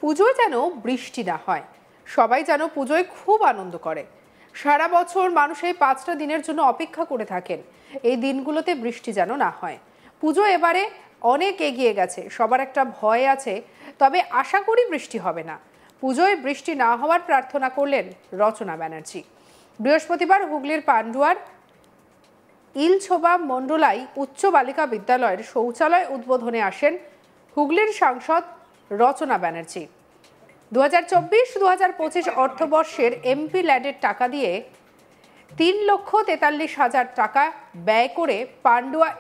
পুজোয় যেন বৃষ্টি না হয়, সবাই যেন পুজোয় খুব আনন্দ করে। সারা বছর মানুষ এই 5টা দিনের জন্য অপেক্ষা করে থাকেন, এই দিনগুলোতে বৃষ্টি যেন না হয়। পুজো এবারে অনেক এগিয়ে গেছে, সবার একটা ভয় আছে, তবে আশা করি বৃষ্টি হবে না। পুজোয় বৃষ্টি না হওয়ার প্রার্থনা করলেন রচনা ব্যানার্জি। বৃহস্পতিবার হুগলির পান্ডুয়ার ইলছোবা মন্ডলাই উচ্চ বালিকা বিদ্যালয়ের শৌচালয় উদ্বোধনে আসেন হুগলির সাংসদ রচনা ব্যানার্জি। 2024-2025 অর্থবর্ষের এমপি ল্যাডের টাকা দিয়ে 3,43,000 টাকা ব্যয় করে পান্ডুয়া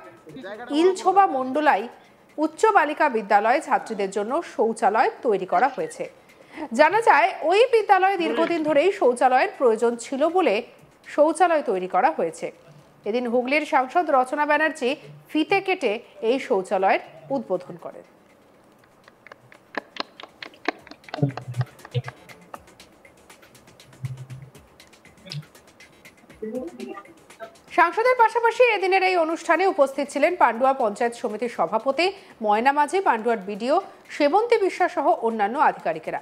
ইলছোবা মন্ডলাই উচ্চ বালিকা বিদ্যালয়ে ছাত্রীদের জন্য শৌচালয় তৈরি করা হয়েছে। জানা যায় ওই বিদ্যালয়ে দীর্ঘদিন ধরেই শৌচালয়ের প্রয়োজন ছিল বলে শৌচালয় তৈরি করা হয়েছে। এদিন হুগলির সাংসদ রচনা ব্যানার্জি ফিতে কেটে এই শৌচালয়ের উদ্বোধন করেন। সাংসদের পাশাপাশি এদিনের এই অনুষ্ঠানে উপস্থিত ছিলেন পান্ডুয়া পঞ্চায়েত সমিতির সভাপতি ময়না মাঝি, পান্ডুয়ার বিডিও সেবন্তী বিশ্বাস সহ অন্যান্য আধিকারিকেরা।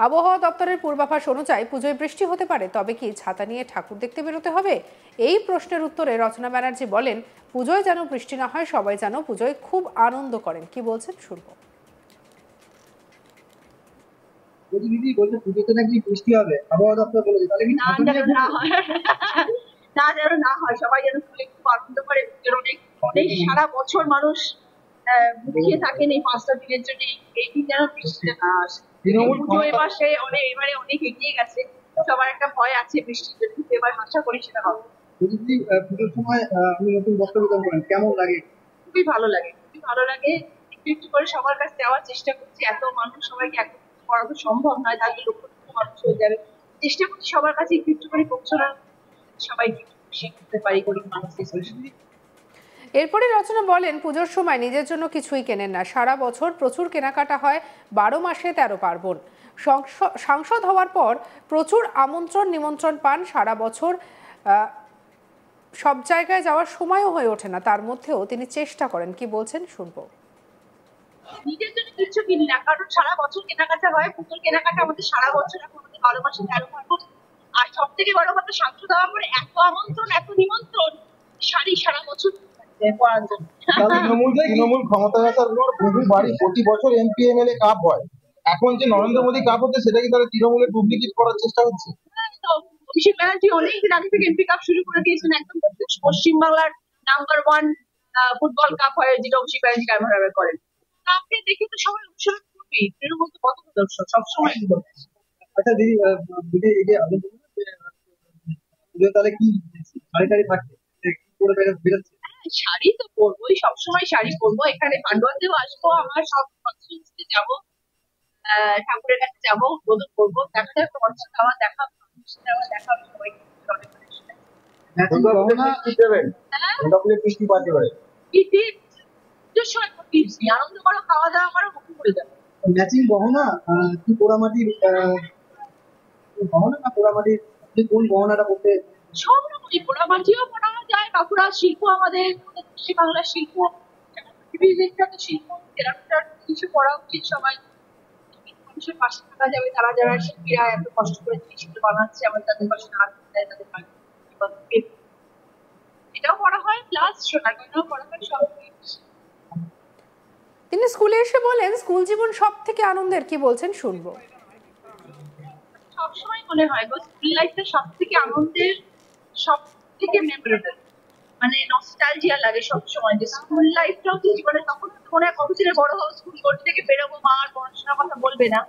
আবহাওয়া দপ্তরের পূর্বাভাস অনুযায়ী পুজোয় বৃষ্টি হতে পারে, তবে কি ছাতা নিয়ে ঠাকুর দেখতে বেরোতে হবে? এই প্রশ্নের উত্তরে রচনা ব্যানার্জি বলেন, পুজোয় যেন বৃষ্টি না হয়, সবাই যেন পুজোয় খুব আনন্দ করেন। কি বলছেন শুনবো। প্রতিনিধি বলছে পুজোতে নাকি বৃষ্টি হবে, আবহাওয়া দপ্তর বলেছে, তাহলে কি না যেন না হয়, সবাই যেন খুব আনন্দ করে। অনেক অনেক সারা বছর মানুষ মুখিয়ে থাকেন এই 5টা দিনের জন্য, এই দিন যেন বৃষ্টিটা না আসে। পুজো এবারে অনেক এগিয়ে গেছে, সবার একটা ভয় আছে বৃষ্টির জন্য, এবার আশা করি সেটা হবে। প্রতিনিধি পুজোর সময় আপনি নতুন বক্তব্য করেন, কেমন লাগে? খুবই ভালো লাগে, খুবই ভালো লাগে। একটু একটু করে সবার কাছে যাওয়ার চেষ্টা করছি, এত মানুষ সবাইকে একটু করা তো সম্ভব নয়, তাহলে লক্ষ লক্ষ মানুষ হয়ে যাবে। চেষ্টা করছি সবার কাছে একটু একটু করে পৌঁছানোর, সবাইকে শিখতে পারি গরিব মানুষদের। এরপরে রচনা বলেন, পুজোর সময় নিজের জন্য কিছুই কেনেন না, সারা বছর প্রচুর কেনাকাটা হয়, 12 মাসে 13 পার্বণ। সাংসদ হওয়ার পর প্রচুর আমন্ত্রণ নিমন্ত্রণ পান, সারা বছর সব জায়গায় যাওয়ার সময়ও হয়ে ওঠে না, তার মধ্যেও তিনি চেষ্টা করেন। কি বলছেন শুনবো। নিজের জন্য কিছু কিনি না, কারণ সারা বছর কেনাকাটা হয়, পুজোর কেনাকাটা আমাদের সারা বছর, এখন আমাদের 12 মাসে 13 পার্বণ। আর সব থেকে বড় কথা, সাংসদ হওয়ার পরে এত আমন্ত্রণ, এত নিমন্ত্রণ, শাড়ি সারা বছর পরার জন্য। তৃণমূল ক্ষমতায় আসার পর বহু বাড়ি প্রতি বছর এমপি এমএলএ কাপ হয়, এখন যে নরেন্দ্র মোদী কাপ হচ্ছে, সেটা কি তাহলে তৃণমূলের ডুপ্লিকেট করার চেষ্টা হচ্ছে? অভিষেক ব্যানার্জি অনেকদিন আগে থেকে এমপি কাপ শুরু করে দিয়েছেন, একদম পশ্চিমবাংলার নাম্বার 1 ফুটবল কাপ হয়, যেটা অভিষেক ব্যানার্জি ক্যামেরা করেন। কাপকে দেখে তো সবাই অনুসরণ করবে, তৃণমূল তো পথ প্রদর্শক সবসময়। আচ্ছা দিদি, এই যে পুজো তাহলে কি শাড়ি টাড়ি থাকছে, কি করে বেরোচ্ছে? শাড়ি তো পরবোই, সবসময় শাড়ি পরবো। এখানে পান্ডুয়াতেও আসবো, আমরা সব কনস্টিটিউয়েন্সিতে যাবো, ঠাকুরের কাছে যাবো, উদ্বোধন করবো। দেখা যাক, মানুষের খাওয়া দেখা সবাইকে আনন্দ করো, খাওয়া দাওয়া করো, মুখে পড়ে যাবে। ম্যাচিং গহনা কি পোড়ামাটির গহনা না পোড়ামাটির, কোন গহনাটা পড়তে? সব রকমই, পোড়ামাটিও পড়া যায়, কাকুরা শিল্প, আমাদের বাংলার শিল্প, বিখ্যাত শিল্প, কিছু পড়া উচিত। সবাই মানুষের পাশে থাকা যাবে, তারা যারা শিল্পীরা এত কষ্ট করে জিনিসগুলো বানাচ্ছে, আমাদের তাদের পাশে হাত দেয়, তাদের এটাও পড়া হয়, প্লাস সোনার গয়নাও পড়া হয়। সব তিনি স্কুলে এসে বলেন, স্কুল জীবন সব থেকে আনন্দের। কি বলছেন শুনবো। সবসময় মনে হয় স্কুল লাইফটা সব থেকে আনন্দের, সব থেকে মেমোরেবল, মানে নস্টালজিয়া লাগে সবসময় যে স্কুল লাইফটা হচ্ছে জীবনে। তখন মনে হয় কত ছেলে বড় হবো, স্কুল কোর্ট থেকে বেরোবো, মা আর পড়াশোনার কথা বলবে না।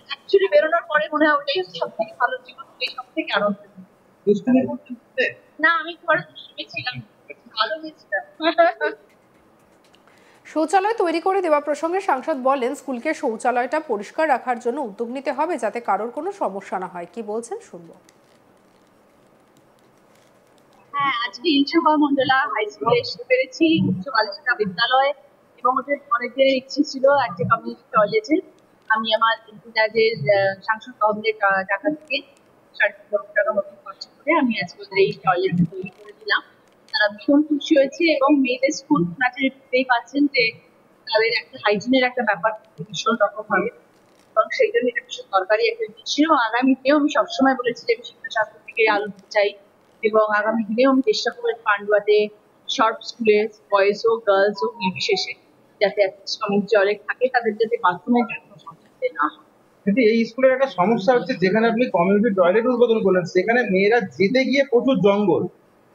অ্যাকচুয়ালি বেরোনোর পরে মনে হয় ওটাই সব থেকে ভালো জীবন, সব থেকে আনন্দ। না, আমি ঘরে দুষ্টুমি ছিলাম, ভালো হয়েছিলাম। শৌচালয় তৈরি করে দেওয়া প্রসঙ্গে সাংসদ বলেন, স্কুলকে শৌচালয়টা পরিষ্কার রাখার জন্য উদ্যোগ নিতে হবে, যাতে কারোর কোনো সমস্যা না হয়। কি বলছেন শুনবো। হ্যাঁ, আজকে ইলছোবা মন্ডলা হাই স্কুলে এসে পেরেছি, উচ্চ বালিকা বিদ্যালয়, এবং ওদের অনেকের ইচ্ছে ছিল একটা কমিউনিটি টয়লেটে। আমি আমার এমপিদের সাংসদ তহবিলের টাকা থেকে 60 লক্ষ টাকা মতো খরচ করে আমি আজকে ওদের এই টয়লেট তৈরি করে দিলাম। তারা ভীষণ খুশি হয়েছে, এবং মেয়েদের স্কুল নাচে দেখতেই পাচ্ছেন যে তাদের একটা হাইজিনের একটা ব্যাপার ভীষণ রকম হবে। এবং সেই জন্য এটা ভীষণ দরকারি একটা জিনিস ছিল। আগামী দিনেও আমি সবসময় বলেছি যে আমি শিক্ষা শাস্ত্র থেকে আলো দিতে চাই, এবং আগামী দিনেও আমি চেষ্টা করবো পান্ডুয়াতে সব স্কুলে, বয়েজ হোক গার্লস হোক নির্বিশেষে, যাতে কমিউনিটি অনেক থাকে তাদের যাতে বাথরুমের জন্য সমস্যা না হয়। কিন্তু এই স্কুলের একটা সমস্যা হচ্ছে, যেখানে আপনি কমিউনিটি টয়লেট উদ্বোধন করলেন সেখানে মেয়েরা যেতে গিয়ে প্রচুর জঙ্গল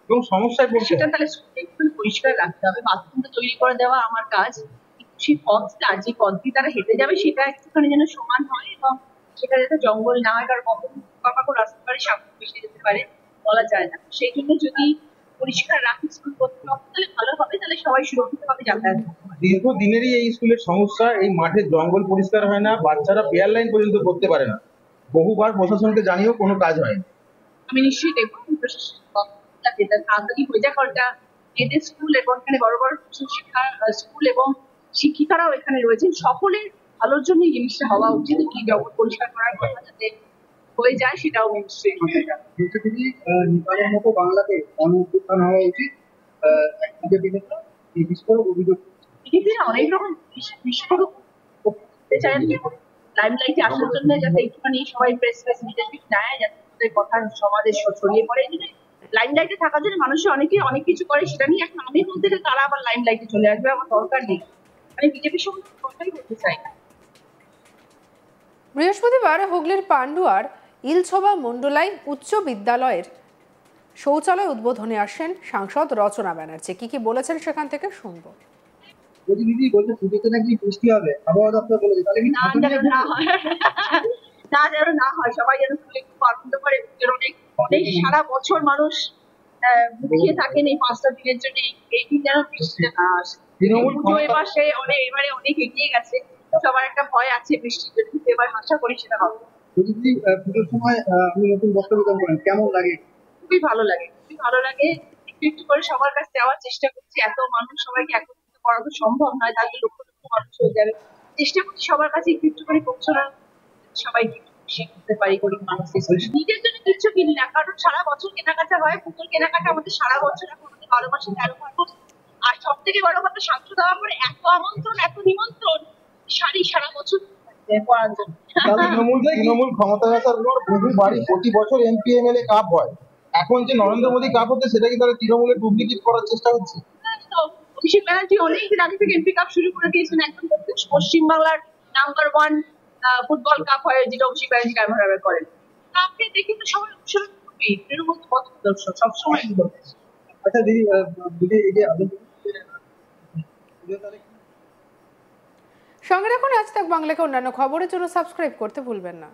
এবং সমস্যায় পড়ছে। সেটা তাহলে একটু পরিষ্কার রাখতে হবে। বাথরুমটা তৈরি করে দেওয়া আমার কাজ, কিন্তু সেই পথটা, যে পথ দিয়ে তারা হেঁটে যাবে সেটা একটুখানি যেন সমান হয়, এবং সেটা যাতে জঙ্গল না হয়, কারণ কখন পোকামাকড় আসতে পারে, সাপ মিশে যেতে পারে, বলা যায় না। সেই জন্য যদি পরিষ্কার রাখি স্কুল কর্তৃপক্ষ তাহলে ভালো হবে, তাহলে সবাই সুরক্ষিতভাবে যাতায়াত করতে পারে। দীর্ঘদিনেরই এই স্কুলের সমস্যা, এই মাঠের জঙ্গল পরিষ্কার হয় না, বাচ্চারা পেয়ার লাইন পর্যন্ত করতে পারে না। বহুবার প্রশাসনকে জানিয়েও কোনো কাজ হয়নি। আমি নিশ্চয়ই দেখবো প্রশাসনের পক্ষে যাতে এটা তাড়াতাড়ি হয়ে যায়, কারণ এটা মেয়েদের স্কুল এবং এখানে বড় বড় শিক্ষা স্কুল এবং শিক্ষিকারাও এখানে রয়েছেন, সকলের ভালোর জন্য এই জিনিসটা হওয়া উচিত। এই জগৎ পরিষ্কার করার কথা যাতে হয়ে যায় সেটাও নিশ্চয়ই হবে। নেপালের মতো বাংলাতে গণ-অভ্যুত্থান হওয়া উচিত। বিজেপি নেতা এই বিস্ফোরক অভিযোগ বিজেপি না অনেক রকম বিস্ফোরক করতে চান, লাইমলাইটে আসার জন্য, যাতে একটুখানি সবাই প্রেস লিডারশিপ নেয়, যাতে তাদের কথা সমাজে ছড়িয়ে পড়ে। লাইমলাইটে থাকার জন্য মানুষের অনেকে অনেক কিছু করে, সেটা নিয়ে এখন আমি বলতে গেলে তারা আবার লাইমলাইটে চলে আসবে, আমার দরকার নেই। আমি বিজেপির সঙ্গে কথাই বলতে চাই না। বৃহস্পতিবার হুগলির পান্ডুয়ার ইলছবা মন্ডলাই উচ্চ বিদ্যালয়ের শৌচালয় উদ্বোধনে আসেন সাংসদ রচনা ব্যানার্জি। কি বলেছেন সেখান থেকে শুনবো। প্রতিনিধি বলছে পুজোতে নাকি বৃষ্টি হবে, আবহাওয়া দপ্তর বলেছে, তাহলে কি না যেন না হয়, না যেন না হয়, সবাই যেন খুলে খুব আনন্দ করে। অনেক অনেক সারা বছর মানুষ মুখিয়ে থাকেন এই 5টা দিনের জন্য, এই দিন যেন বৃষ্টিটা না আসে। তৃণমূল পুজো এবারে অনেক এগিয়ে গেছে, সবার একটা ভয় আছে বৃষ্টির জন্য, এবার আশা করি সেটা হবে। প্রতিনিধি পুজোর সময় আপনি নতুন বক্তব্য করেন, কেমন লাগে? খুবই ভালো লাগে, খুবই ভালো লাগে। একটু একটু করে সবার কাছে যাওয়ার চেষ্টা করছি, এত মানুষ সবাইকে একত্রিত করা তো সম্ভব নয়, তাহলে লক্ষ লক্ষ মানুষ হয়ে যাবে। চেষ্টা করছি সবার কাছে একটু একটু করে পৌঁছানোর, সবাইকে একটু খুশি করতে পারি গরিব মানুষদের। নিজের জন্য কিছু কিনি না, কারণ সারা বছর কেনাকাটা হয়, পুজোর কেনাকাটা আমাদের সারা বছর, এখন আমাদের 12 মাসে 13 পার্বণ। আর সব থেকে বড় কথা, সাংসদ হওয়ার পরে এত আমন্ত্রণ, এত নিমন্ত্রণ, শাড়ি সারা বছর পরার জন্য। তৃণমূল ক্ষমতায় আসার পর বহু বাড়ি প্রতি বছর এমপি এমএলএ কাপ হয়, এখন যে নরেন্দ্র মোদী কাপ হচ্ছে সেটা কি তারা তৃণমূলের ডুপ্লিকেট করার চেষ্টা হচ্ছে? অভিষেক ব্যানার্জি অনেকদিন আগে থেকে এমপি কাপ শুরু করে দিয়েছেন, একদম পশ্চিমবাংলার নাম্বার 1 ফুটবল কাপ হয়, যেটা অভিষেক ব্যানার্জি ক্যামেরা করেন। কাপকে দেখে তো সবাই অনুসরণ করবে, তৃণমূল পথ প্রদর্শক সবসময় এগুলো। আচ্ছা দিদি, দিদি এই যে সঙ্গে রাখুন আজ তাক বাংলাকে অন্যান্য খবরের জন্য সাবস্ক্রাইব করতে ভুলবেন না।